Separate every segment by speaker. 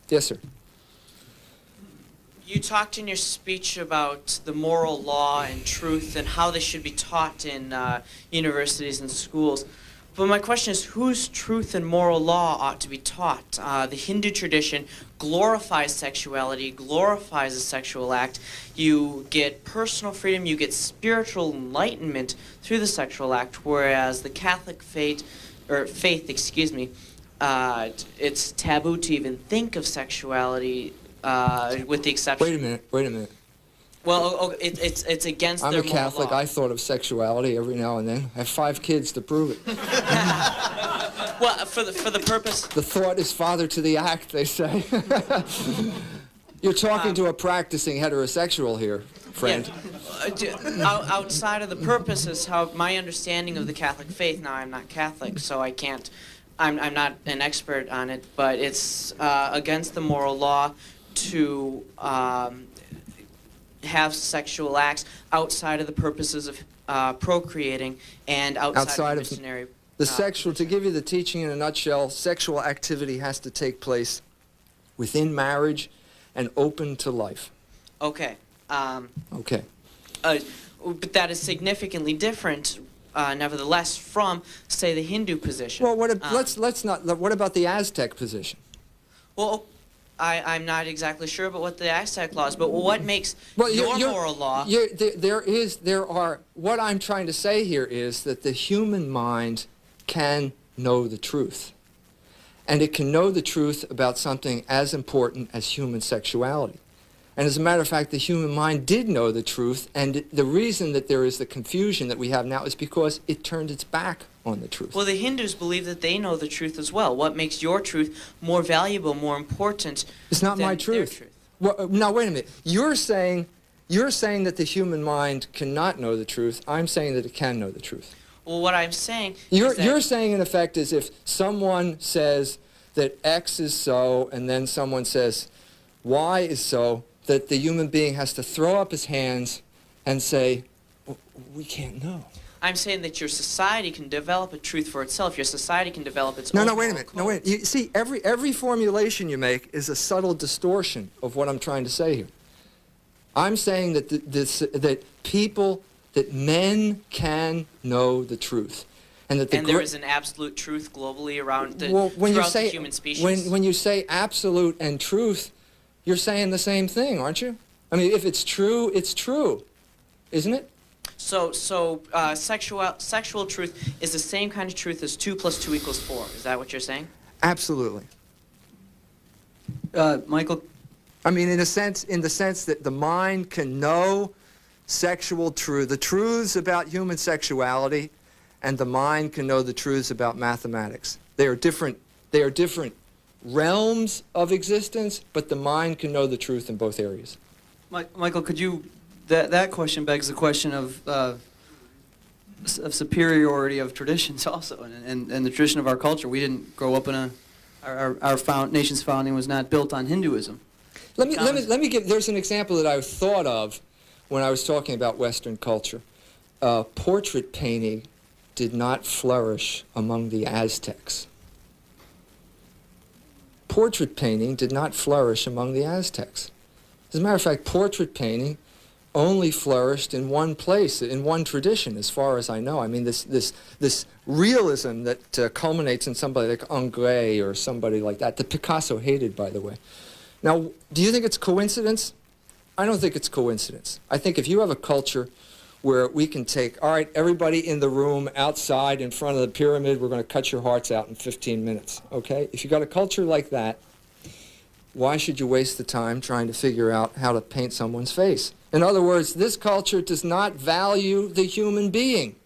Speaker 1: Yes, sir.
Speaker 2: You talked in your speech about the moral law and truth and how they should be taught in universities and schools. But my question is, whose truth and moral law ought to be taught? The Hindu tradition glorifies sexuality, glorifies the sexual act. You get personal freedom, you get spiritual enlightenment through the sexual act, whereas the Catholic faith, it's taboo to even think of sexuality, with the exception...
Speaker 1: Wait a minute.
Speaker 2: Well, it's against
Speaker 1: I'm
Speaker 2: their
Speaker 1: a Catholic.
Speaker 2: moral law.
Speaker 1: I thought of sexuality every now and then. I have 5 kids to prove it.
Speaker 2: Well, for the purpose...
Speaker 1: The thought is father to the act, they say. You're talking to a practicing heterosexual here, friend.
Speaker 2: Yeah. Outside of the purpose is how my understanding of the Catholic faith. Now, I'm not Catholic, so I can't... I'm not an expert on it, but it's against the moral law to have sexual acts outside of the purposes of procreating and outside of missionary...
Speaker 1: The sexual, to give you the teaching in a nutshell, sexual activity has to take place within marriage and open to life.
Speaker 2: Okay.
Speaker 1: Okay.
Speaker 2: But that is significantly different, nevertheless, from, say, the Hindu position.
Speaker 1: Well, what about the Aztec position?
Speaker 2: Well, I'm not exactly sure about what the Aztec law is, but what makes your moral law... What I'm trying to say here is that the human mind can know the truth. And it can know the truth about something as important as human sexuality. And as a matter of fact, the human mind did know the truth, and the reason that there is the confusion that we have now is because it turned its back on the truth. Well, the Hindus believe that they know the truth as well. What makes your truth more valuable, more important
Speaker 1: It's not
Speaker 2: than
Speaker 1: my
Speaker 2: their
Speaker 1: truth.
Speaker 2: truth?
Speaker 1: Well, now, wait a minute. You're saying that the human mind cannot know the truth. I'm saying that it can know the truth.
Speaker 2: Well, what I'm saying
Speaker 1: You're
Speaker 2: is that...
Speaker 1: You're saying, in effect, is if someone says that X is so, and then someone says Y is so, that the human being has to throw up his hands and say, we can't know.
Speaker 2: I'm saying that your society can develop a truth for itself. Your society can develop its own...
Speaker 1: No, wait a minute. No, wait. You see, every formulation you make is a subtle distortion of what I'm trying to say here. I'm saying that that men can know the truth. And that
Speaker 2: there is an absolute truth globally around the, the human species?
Speaker 1: When you say absolute and truth, you're saying the same thing, aren't you? I mean, if it's true, isn't it?
Speaker 2: So sexual truth is the same kind of truth as 2 + 2 = 4. Is that what you're saying?
Speaker 1: Absolutely.
Speaker 3: Michael?
Speaker 1: I mean, in the sense that the mind can know sexual truth, the truths about human sexuality, and the mind can know the truths about mathematics. They are different realms of existence, but the mind can know the truth in both areas.
Speaker 3: Michael, could you... That question begs the question of superiority of traditions also, and the tradition of our culture. We didn't grow up in a... Our nation's founding was not built on Hinduism.
Speaker 1: Let me give... There's an example that I thought of when I was talking about Western culture. Portrait painting did not flourish among the Aztecs. Portrait painting did not flourish among the Aztecs. As a matter of fact, portrait painting only flourished in one place, in one tradition, as far as I know. I mean, this realism that culminates in somebody like Ingres or somebody like that Picasso hated, by the way. Now, do you think it's coincidence? I don't think it's coincidence. I think if you have a culture where we can take, all right, everybody in the room outside in front of the pyramid, we're going to cut your hearts out in 15 minutes, okay? If you got a culture like that, why should you waste the time trying to figure out how to paint someone's face? In other words, this culture does not value the human being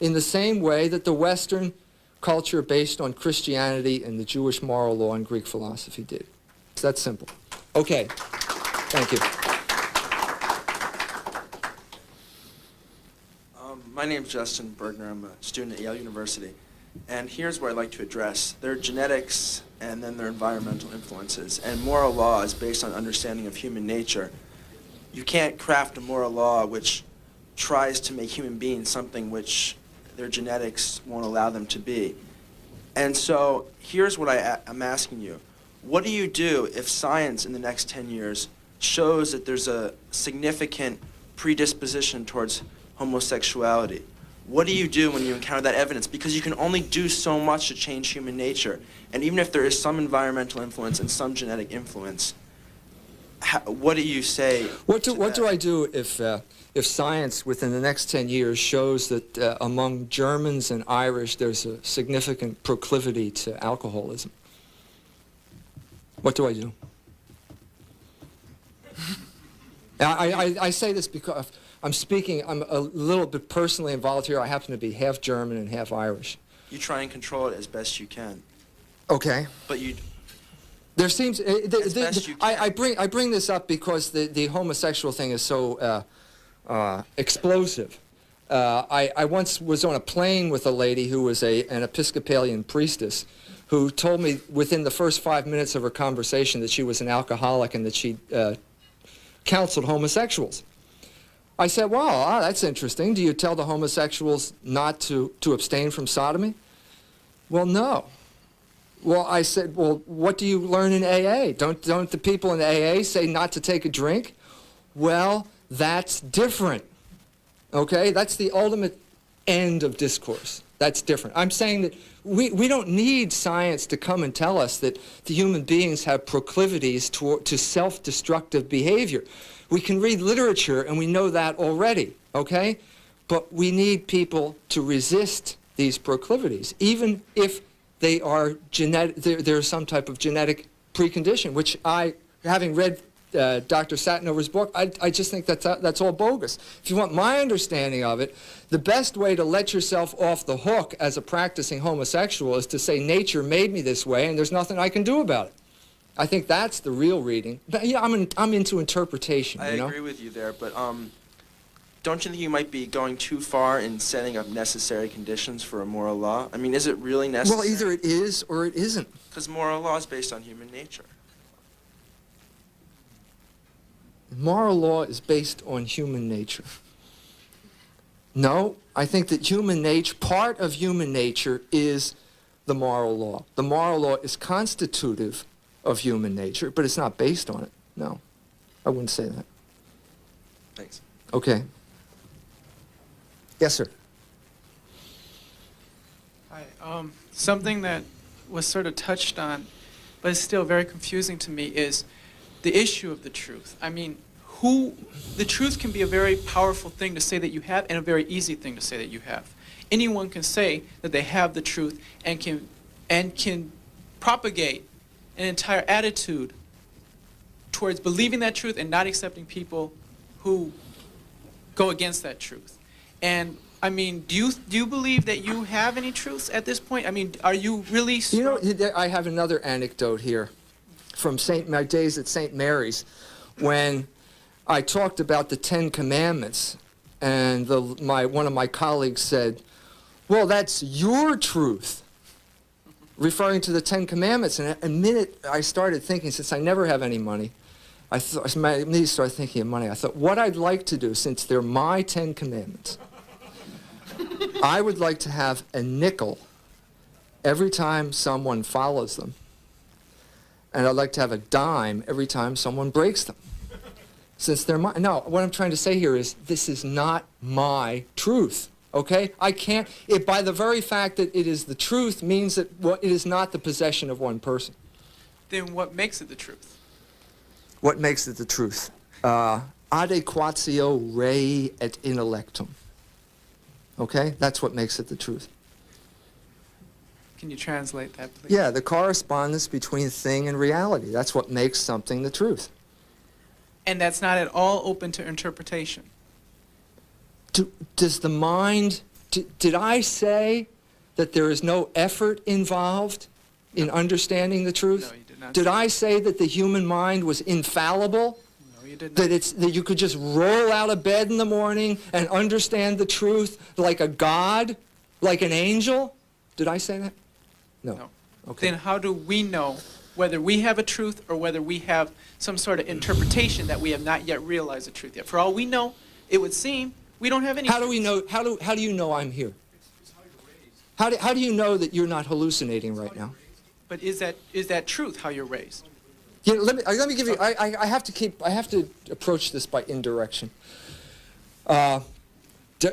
Speaker 1: in the same way that the Western culture based on Christianity and the Jewish moral law and Greek philosophy did. It's that simple. Okay. Thank you.
Speaker 4: My name's Justin Bergner. I'm a student at Yale University. And here's what I'd like to address. There are genetics and then there are environmental influences. And moral law is based on understanding of human nature. You can't craft a moral law which tries to make human beings something which their genetics won't allow them to be. And so here's what I'm asking you. What do you do if science in the next 10 years shows that there's a significant predisposition towards homosexuality? What do you do when you encounter that evidence? Because you can only do so much to change human nature. And even if there is some environmental influence and some genetic influence, what do you say?
Speaker 2: What do I do if science within the next 10 years shows that among Germans and Irish there's a significant proclivity to alcoholism? What do I do? I say this because I'm a little bit personally involved here. I happen to be half German and half Irish.
Speaker 4: You try and control it as best you can.
Speaker 2: Okay.
Speaker 4: But you...
Speaker 2: There seems...
Speaker 4: as best you can.
Speaker 2: I bring this up because the homosexual thing is so explosive. I once was on a plane with a lady who was an Episcopalian priestess who told me within the first 5 minutes of her conversation that she was an alcoholic and that she counseled homosexuals. I said, well, that's interesting. Do you tell the homosexuals not to abstain from sodomy? Well, no. Well, I said, well, what do you learn in AA? Don't the people in AA say not to take a drink? Well, that's different. Okay? That's the ultimate end of discourse. That's different. I'm saying that we don't need science to come and tell us that the human beings have proclivities to self-destructive behavior. We can read literature and we know that already, okay? But we need people to resist these proclivities, even if they are there's some type of genetic precondition, which having read Dr. Satinover's book, I just think that's all bogus. If you want my understanding of it, the best way to let yourself off the hook as a practicing homosexual is to say nature made me this way and there's nothing I can do about it. I think that's the real reading. But yeah, I'm into interpretation.
Speaker 4: I agree with you there, but don't you think you might be going too far in setting up necessary conditions for a moral law? I mean, is it really necessary?
Speaker 2: Well, either it is or it isn't.
Speaker 4: Because moral law is based on human nature.
Speaker 2: Moral law is based on human nature. No, I think that part of human nature is the moral law. The moral law is constitutive of human nature, but it's not based on it. No, I wouldn't say that.
Speaker 4: Thanks.
Speaker 2: Okay. Yes, sir.
Speaker 5: Hi. Something that was sort of touched on, but is still very confusing to me, is the issue of the truth. I mean, the truth can be a very powerful thing to say that you have and a very easy thing to say that you have. Anyone can say that they have the truth and can propagate an entire attitude towards believing that truth and not accepting people who go against that truth. And I mean, do you believe that you have any truths at this point? I mean, are you really strong?
Speaker 2: You know, I have another anecdote here from my days at St. Mary's when I talked about the 10 Commandments, and one of my colleagues said, well, that's your truth, referring to the 10 Commandments. And a minute I started thinking, since I never have any money, I immediately started thinking of money. I thought, what I'd like to do, since they're my 10 Commandments, I would like to have a nickel every time someone follows them. And I'd like to have a dime every time someone breaks them. Since they're mine. No, what I'm trying to say here is this is not my truth, okay? I can't, by the very fact that it is the truth means that it is not the possession of one person.
Speaker 5: Then what makes it the truth?
Speaker 2: What makes it the truth? Adequatio rei et intellectum. Okay? That's what makes it the truth.
Speaker 5: Can you translate that, please?
Speaker 2: Yeah, the correspondence between thing and reality. That's what makes something the truth.
Speaker 5: And that's not at all open to interpretation.
Speaker 2: Does the mind... Did I say that there is no effort involved in understanding the truth?
Speaker 5: No, you did not.
Speaker 2: Did I say that the human mind was infallible?
Speaker 5: No, you did not.
Speaker 2: That you could just roll out of bed in the morning and understand the truth like a god, like an angel? Did I say that? No.
Speaker 5: Okay. Then how do we know whether we have a truth or whether we have some sort of interpretation that we have not yet realized the truth yet? For all we know, it would seem we don't have any.
Speaker 2: How do we know? How do you know I'm here? How do you know that you're not hallucinating right now?
Speaker 5: But is that truth how you're raised?
Speaker 1: You know, let me give you. I have to approach this by indirection.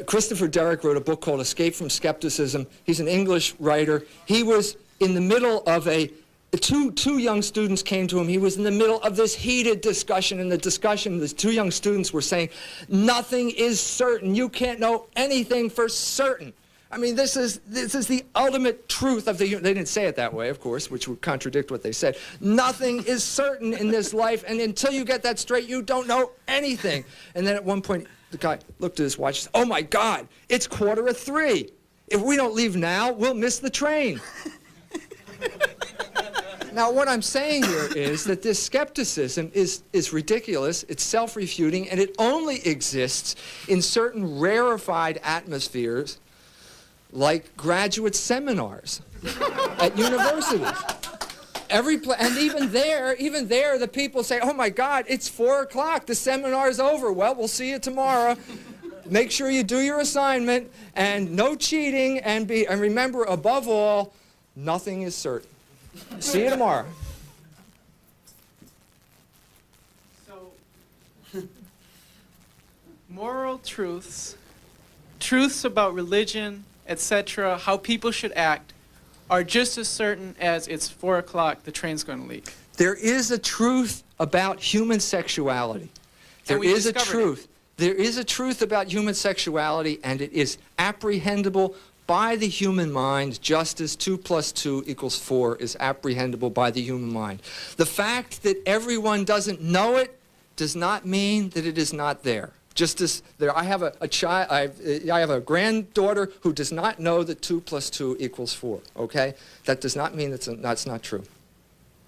Speaker 1: Christopher Derrick wrote a book called Escape from Skepticism. He's an English writer. He was in the middle of two young students came to him. He was in the middle of this heated discussion. In the discussion, the two young students were saying, nothing is certain. You can't know anything for certain. I mean, this is the ultimate truth of the human. They didn't say it that way, of course, which would contradict what they said. Nothing is certain in this life, and until you get that straight, you don't know anything. And then at one point, the guy looked at his watch and said, oh my God, it's 2:45. If we don't leave now, we'll miss the train. Now, what I'm saying here is that this skepticism is ridiculous, it's self-refuting, and it only exists in certain rarefied atmospheres like graduate seminars at universities. And even there, the people say, oh my God, it's 4 o'clock, the seminar's over. Well, we'll see you tomorrow. Make sure you do your assignment, and no cheating, and remember, above all, nothing is certain. See you tomorrow.
Speaker 5: So, moral truths about religion, etc., how people should act, are just as certain as it's 4 o'clock, the train's going to leave.
Speaker 1: There is a truth about human sexuality. There is a truth. There is a truth about human sexuality, and it is apprehendable by the human mind, just as 2 + 2 = 4 is apprehendable by the human mind. The fact that everyone doesn't know it does not mean that it is not there. Just as there, I have I have a granddaughter who does not know that 2 + 2 = 4. Okay, that does not mean that's not true.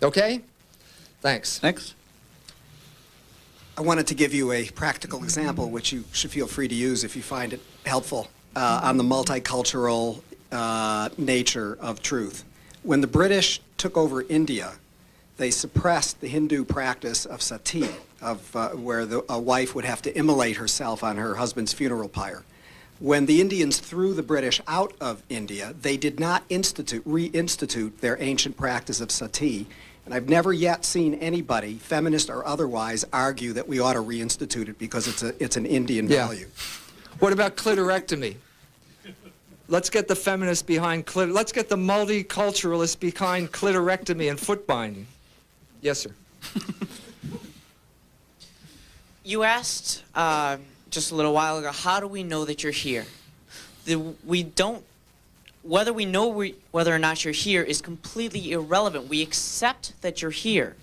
Speaker 1: Okay, thanks.
Speaker 3: Next.
Speaker 6: I wanted to give you a practical example, which you should feel free to use if you find it helpful, on the multicultural nature of truth. When the British took over India, they suppressed the Hindu practice of sati, where a wife would have to immolate herself on her husband's funeral pyre. When the Indians threw the British out of India, they did not reinstitute their ancient practice of sati. And I've never yet seen anybody, feminist or otherwise, argue that we ought to reinstitute it because it's an Indian value.
Speaker 1: What about clitorectomy? Let's get the feminists behind let's get the multiculturalists behind clitorectomy and foot binding. Yes, sir.
Speaker 7: You asked just a little while ago, how do we know that you're here? Whether we know whether or not you're here is completely irrelevant. We accept that you're here.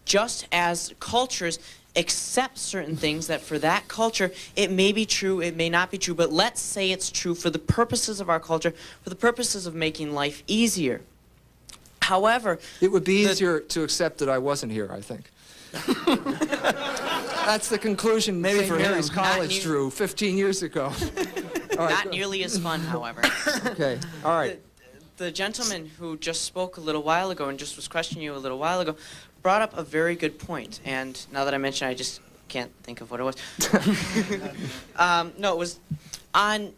Speaker 7: Just as cultures accept certain things that for that culture, it may be true, it may not be true, but let's say it's true for the purposes of our culture, for the purposes of making life easier. However,
Speaker 1: it would be easier to accept that I wasn't here, I think. That's the conclusion maybe St. Mary's College drew 15 years ago. Right,
Speaker 7: not nearly as fun, however.
Speaker 1: Okay, all right.
Speaker 7: The gentleman who just spoke a little while ago and just was questioning you a little while ago brought up a very good point. And now that I mention it, I just can't think of what it was. No, it was on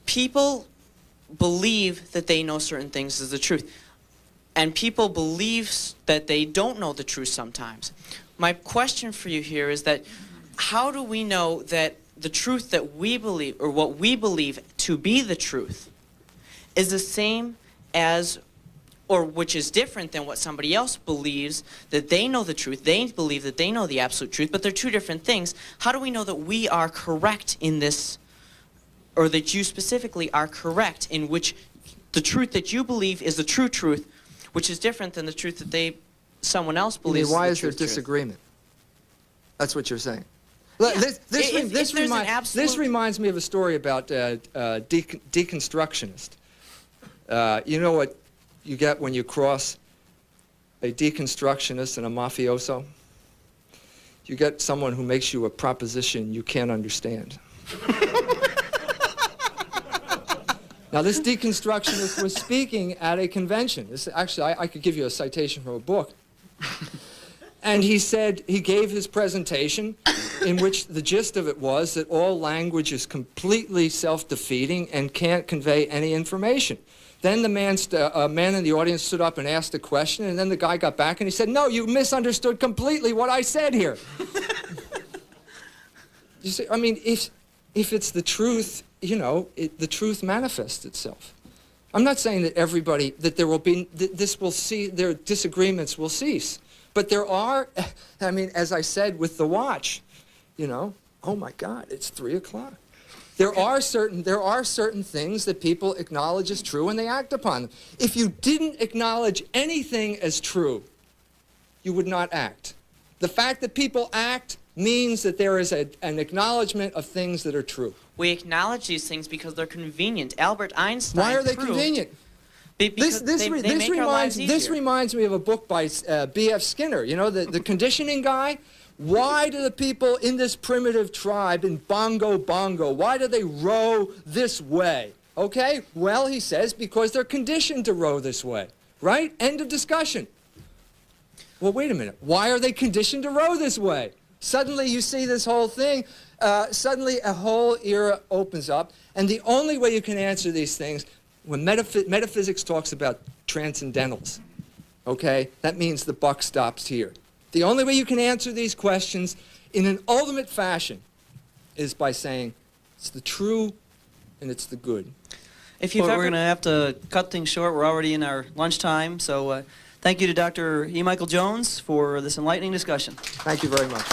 Speaker 7: people believe that they know certain things is the truth. And people believe that they don't know the truth sometimes. My question for you here is that how do we know that the truth that we believe, or what we believe to be the truth, is the same as, or which is different than what somebody else believes, that they know the truth, they believe that they know the absolute truth, but they're two different things. How do we know that we are correct in this, or that you specifically are correct in which the truth that you believe is the true truth, which is different than the truth that someone else believes?
Speaker 1: Why is there disagreement? That's what you're saying. Yeah. This reminds me of a story about deconstructionist. You know what you get when you cross a deconstructionist and a mafioso? You get someone who makes you a proposition you can't understand. Now, this deconstructionist was speaking at a convention. Actually, I could give you a citation from a book. And he said, he gave his presentation in which the gist of it was that all language is completely self-defeating and can't convey any information. Then the a man in the audience stood up and asked a question, and then the guy got back and he said, "No, you misunderstood completely what I said here." You see, I mean, if it's the truth, you know, the truth manifests itself. I'm not saying that everybody, that there will be, their disagreements will cease. But there are, I mean, as I said with the watch, you know, oh my God, it's 3 o'clock. There are certain things that people acknowledge as true and they act upon them. If you didn't acknowledge anything as true, you would not act. The fact that people act means that there is an acknowledgement of things that are true.
Speaker 7: We acknowledge these things because they're convenient. Albert Einstein
Speaker 1: Why are they
Speaker 7: proved
Speaker 1: convenient?
Speaker 7: Because they make our lives easier.
Speaker 1: This reminds me of a book by B.F. Skinner, you know, the conditioning guy. Why do the people in this primitive tribe in Bongo Bongo, why do they row this way? Okay, well, he says, because they're conditioned to row this way, right? End of discussion. Well, wait a minute. Why are they conditioned to row this way? Suddenly you see this whole thing, suddenly a whole era opens up, and the only way you can answer these things, when metaphysics talks about transcendentals, okay, that means the buck stops here. The only way you can answer these questions in an ultimate fashion is by saying it's the true and it's the good.
Speaker 3: We're going to have to cut things short. We're already in our lunchtime, so thank you to Dr. E. Michael Jones for this enlightening discussion.
Speaker 1: Thank you very much.